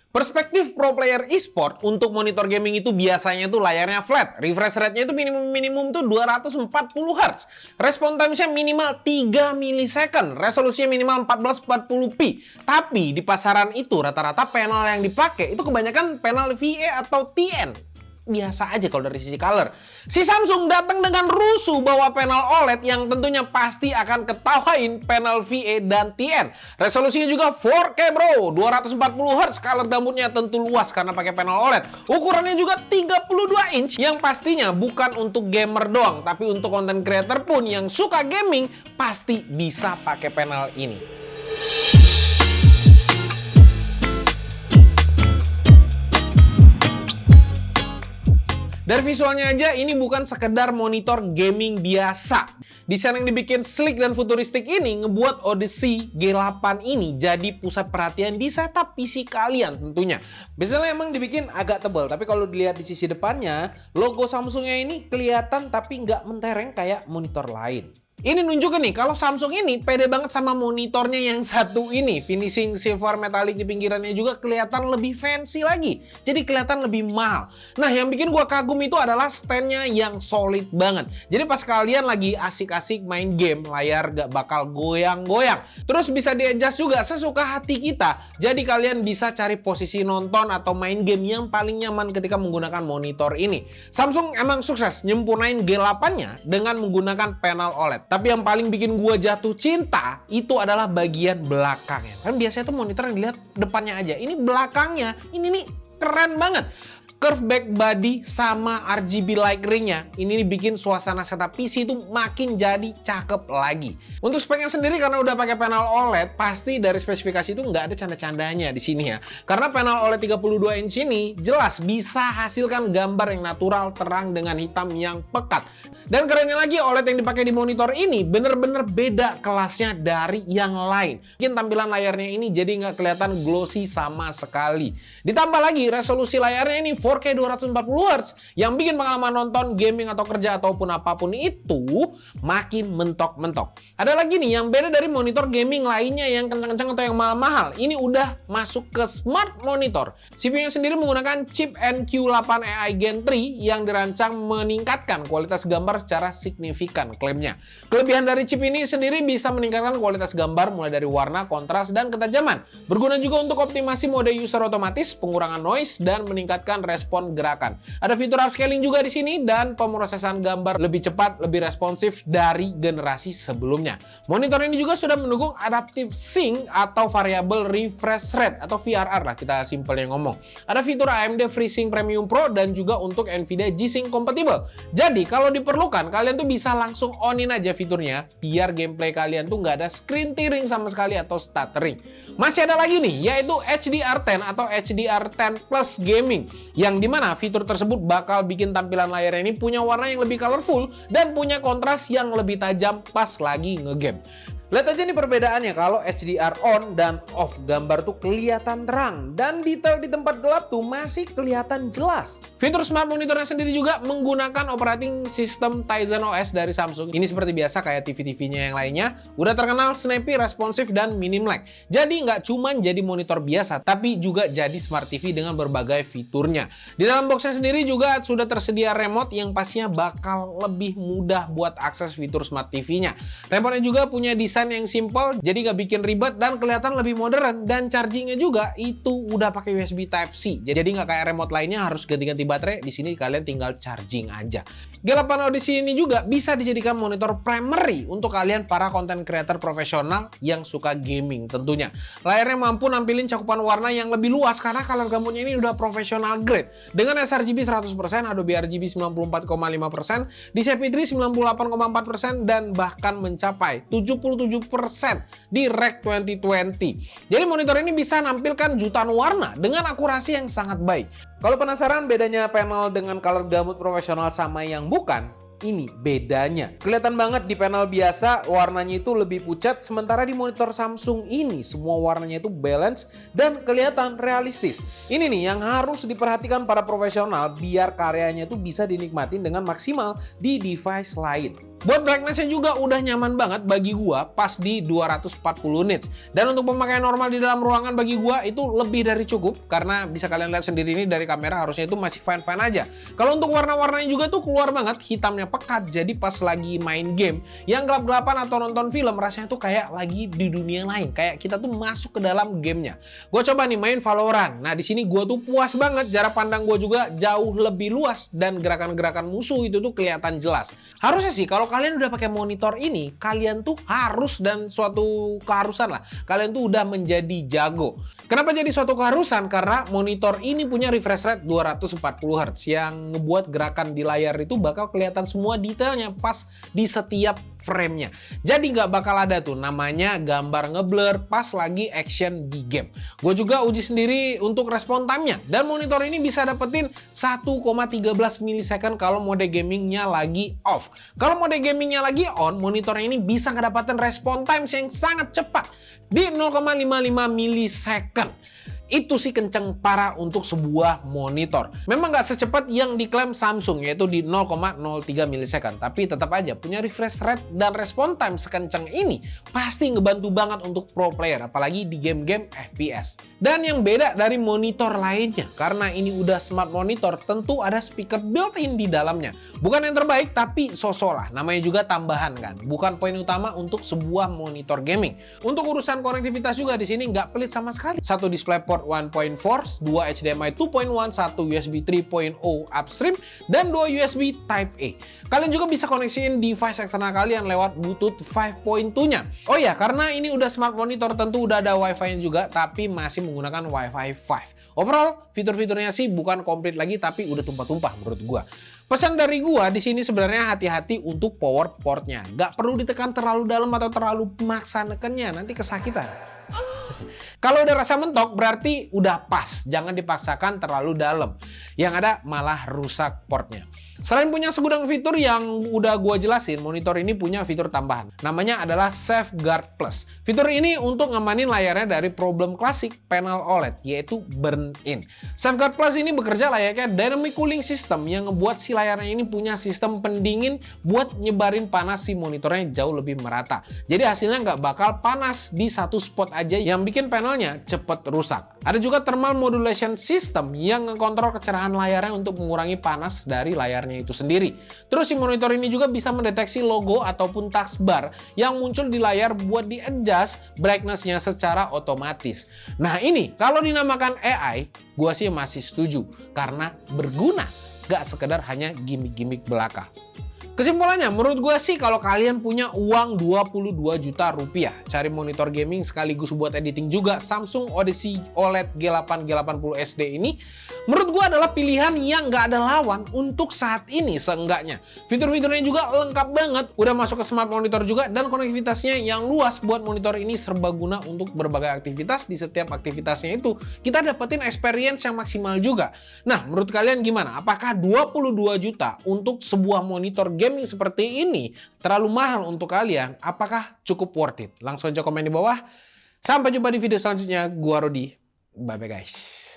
Perspektif pro player e-sport untuk monitor gaming itu biasanya tuh layarnya flat. Refresh rate-nya itu minimum tuh 240 Hz. Respon time-nya minimal 3 milisecond. Resolusinya minimal 1440p. Tapi di pasaran itu rata-rata panel yang dipakai itu kebanyakan panel VA atau TN. Biasa aja kalau dari sisi color. Si Samsung datang dengan rusuh bawa panel OLED yang tentunya pasti akan ketawain panel VA dan TN. Resolusinya juga 4K bro, 240 Hz, color gambutnya tentu luas karena pakai panel OLED. Ukurannya juga 32 inch yang pastinya bukan untuk gamer doang, tapi untuk content creator pun yang suka gaming pasti bisa pakai panel ini. Dari visualnya aja ini bukan sekedar monitor gaming biasa. Desain yang dibikin sleek dan futuristik ini ngebuat Odyssey G8 ini jadi pusat perhatian di setup PC kalian tentunya. Biasanya emang dibikin agak tebal, tapi kalau dilihat di sisi depannya, logo Samsungnya ini kelihatan tapi nggak mentereng kayak monitor lain. Ini nunjukin nih kalau Samsung ini pede banget sama monitornya yang satu ini. Finishing silver metallic di pinggirannya juga kelihatan lebih fancy lagi. Jadi kelihatan lebih mahal. Nah yang bikin gua kagum itu adalah standnya yang solid banget. Jadi pas kalian lagi asik-asik main game, layar gak bakal goyang-goyang. Terus bisa di-adjust juga sesuka hati kita. Jadi kalian bisa cari posisi nonton atau main game yang paling nyaman ketika menggunakan monitor ini. Samsung emang sukses nyempurnain G8-nya dengan menggunakan panel OLED. Tapi yang paling bikin gua jatuh cinta itu adalah bagian belakangnya. Kan biasanya tuh monitor yang dilihat depannya aja. Ini belakangnya, ini nih keren banget. Curve back body sama RGB light ring-nya ini bikin suasana setup PC itu makin jadi cakep lagi. Untuk speknya sendiri karena udah pakai panel OLED, pasti dari spesifikasi itu nggak ada canda-candanya di sini ya. Karena panel OLED 32 inch ini jelas bisa hasilkan gambar yang natural, terang dengan hitam yang pekat. Dan kerennya lagi OLED yang dipakai di monitor ini bener-bener beda kelasnya dari yang lain. Bikin tampilan layarnya ini jadi nggak kelihatan glossy sama sekali. Ditambah lagi resolusi layarnya ini 4K 240 Hz yang bikin pengalaman nonton, gaming atau kerja ataupun apapun itu makin mentok-mentok. Ada lagi nih yang beda dari monitor gaming lainnya yang kencang-kencang atau yang mahal-mahal. Ini udah masuk ke smart monitor. CPU-nya sendiri menggunakan chip NQ8 AI Gen 3 yang dirancang meningkatkan kualitas gambar secara signifikan klaimnya. Kelebihan dari chip ini sendiri bisa meningkatkan kualitas gambar mulai dari warna, kontras, dan ketajaman. Berguna juga untuk optimasi mode user otomatis, pengurangan noise, dan meningkatkan respon gerakan. Ada fitur upscaling juga di sini dan pemrosesan gambar lebih cepat, lebih responsif dari generasi sebelumnya. Monitor ini juga sudah mendukung adaptive sync atau variable refresh rate atau VRR lah kita simpelnya ngomong. Ada fitur AMD FreeSync Premium Pro dan juga untuk Nvidia G-Sync compatible. Jadi kalau diperlukan kalian tuh bisa langsung on-in aja fiturnya biar gameplay kalian tuh nggak ada screen tearing sama sekali atau stuttering. Masih ada lagi nih yaitu HDR10 atau HDR10 Plus Gaming yang dimana fitur tersebut bakal bikin tampilan layar ini punya warna yang lebih colorful dan punya kontras yang lebih tajam pas lagi ngegame. Lihat aja nih perbedaannya kalau HDR on dan off gambar tuh kelihatan terang dan detail di tempat gelap tuh masih kelihatan jelas. Fitur smart monitornya sendiri juga menggunakan operating system Tizen OS dari Samsung. Ini seperti biasa kayak TV-TV-nya yang lainnya, udah terkenal snappy, responsif, dan minim lag. Jadi nggak cuma jadi monitor biasa, tapi juga jadi smart TV dengan berbagai fiturnya. Di dalam boxnya sendiri juga sudah tersedia remote yang pastinya bakal lebih mudah buat akses fitur smart TV-nya. Remote-nya juga punya desain yang simple, jadi nggak bikin ribet dan kelihatan lebih modern. Dan chargingnya juga itu udah pakai USB Type-C, jadi nggak kayak remote lainnya harus ganti-ganti baterai. Di sini kalian tinggal charging aja. G8 Odyssey ini juga bisa dijadikan monitor primary untuk kalian para content creator profesional yang suka gaming tentunya. Layarnya mampu nampilin cakupan warna yang lebih luas karena color gambutnya ini udah profesional grade. Dengan sRGB 100%, Adobe RGB 94,5%, DCI-P3 98,4% dan bahkan mencapai 77% di REC 2020. Jadi monitor ini bisa nampilkan jutaan warna dengan akurasi yang sangat baik. Kalau penasaran bedanya panel dengan color gambut profesional sama yang bukan, ini bedanya. Kelihatan banget di panel biasa warnanya itu lebih pucat, sementara di monitor Samsung ini semua warnanya itu balance dan kelihatan realistis. Ini nih yang harus diperhatikan para profesional biar karyanya itu bisa dinikmatin dengan maksimal di device lain. Buat brightness-nya juga udah nyaman banget bagi gua pas di 240 nits. Dan untuk pemakaian normal di dalam ruangan bagi gua itu lebih dari cukup, karena bisa kalian lihat sendiri ini dari kamera harusnya itu masih fine-fine aja. Kalau untuk warna-warnanya juga tuh keluar banget, hitamnya pekat, jadi pas lagi main game yang gelap-gelapan atau nonton film rasanya tuh kayak lagi di dunia lain, kayak kita tuh masuk ke dalam gamenya. Gua coba nih main Valorant. Nah di sini gua tuh puas banget, jarak pandang gua juga jauh lebih luas dan gerakan-gerakan musuh itu tuh kelihatan jelas. Harusnya sih kalau kalian udah pakai monitor ini, kalian tuh harus, dan suatu keharusan lah, kalian tuh udah menjadi jago. Kenapa jadi suatu keharusan? Karena monitor ini punya refresh rate 240 Hz yang ngebuat gerakan di layar itu bakal kelihatan semua detailnya pas di setiap frame-nya. Jadi nggak bakal ada tuh namanya gambar ngeblur pas lagi action di game. Gue juga uji sendiri untuk respon time-nya, dan monitor ini bisa dapetin 1,13 milisecond kalau mode gamingnya lagi off. Kalau mode gamingnya lagi on, monitor ini bisa ngedapatkan respon time yang sangat cepat di 0,55 milisecond. Itu sih kenceng parah untuk sebuah monitor. Memang nggak secepat yang diklaim Samsung, yaitu di 0,03 milisecond. Tapi tetap aja punya refresh rate dan respon time sekenceng ini pasti ngebantu banget untuk pro player, apalagi di game-game FPS. Dan yang beda dari monitor lainnya, karena ini udah smart monitor, tentu ada speaker built-in di dalamnya. Bukan yang terbaik, tapi so-so lah. Namanya juga tambahan kan, bukan poin utama untuk sebuah monitor gaming. Untuk urusan konektivitas juga di sini nggak pelit sama sekali. Satu DisplayPort 1.4, 2 HDMI 2.1, 1 USB 3.0 upstream, dan 2 USB Type-A. Kalian juga bisa koneksiin device eksternal kalian lewat Bluetooth 5.2-nya. Oh ya, karena ini udah smart monitor tentu udah ada Wi-Fi-nya juga, tapi masih menggunakan Wi-Fi 5. Overall, fitur-fiturnya sih bukan komplit lagi, tapi udah tumpah-tumpah menurut gua. Pesan dari gua di sini sebenarnya hati-hati untuk power portnya. Nggak perlu ditekan terlalu dalam atau terlalu maksa nekennya, nanti kesakitan. Kalau udah rasa mentok berarti udah pas, jangan dipaksakan terlalu dalam. Yang ada malah rusak portnya. Selain punya segudang fitur yang udah gua jelasin, monitor ini punya fitur tambahan. Namanya adalah Safeguard Plus. Fitur ini untuk ngamanin layarnya dari problem klasik panel OLED, yaitu burn-in. Safeguard Plus ini bekerja layaknya dynamic cooling system yang ngebuat si layarnya ini punya sistem pendingin buat nyebarin panas si monitornya jauh lebih merata. Jadi hasilnya nggak bakal panas di satu spot aja yang bikin panelnya cepet rusak. Ada juga thermal modulation system yang ngekontrol kecerahan layarnya untuk mengurangi panas dari layarnya itu sendiri. Terus si monitor ini juga bisa mendeteksi logo ataupun taskbar yang muncul di layar buat di-adjust brightness-nya secara otomatis. Nah ini kalau dinamakan AI, gua sih masih setuju karena berguna, gak sekedar hanya gimmick-gimmick belaka. Kesimpulannya, menurut gue sih kalau kalian punya uang 22 juta rupiah, cari monitor gaming sekaligus buat editing juga, Samsung Odyssey OLED G8 G80 SD ini, menurut gue adalah pilihan yang nggak ada lawan untuk saat ini seenggaknya. Fitur-fiturnya juga lengkap banget, udah masuk ke smart monitor juga, dan konektivitasnya yang luas buat monitor ini serbaguna untuk berbagai aktivitas. Di setiap aktivitasnya itu, kita dapetin experience yang maksimal juga. Nah, menurut kalian gimana? Apakah 22 juta untuk sebuah monitor gaming seperti ini terlalu mahal untuk kalian? Apakah cukup worth it? Langsung aja komen di bawah. Sampai jumpa di video selanjutnya. Gua Rodi. Bye bye guys.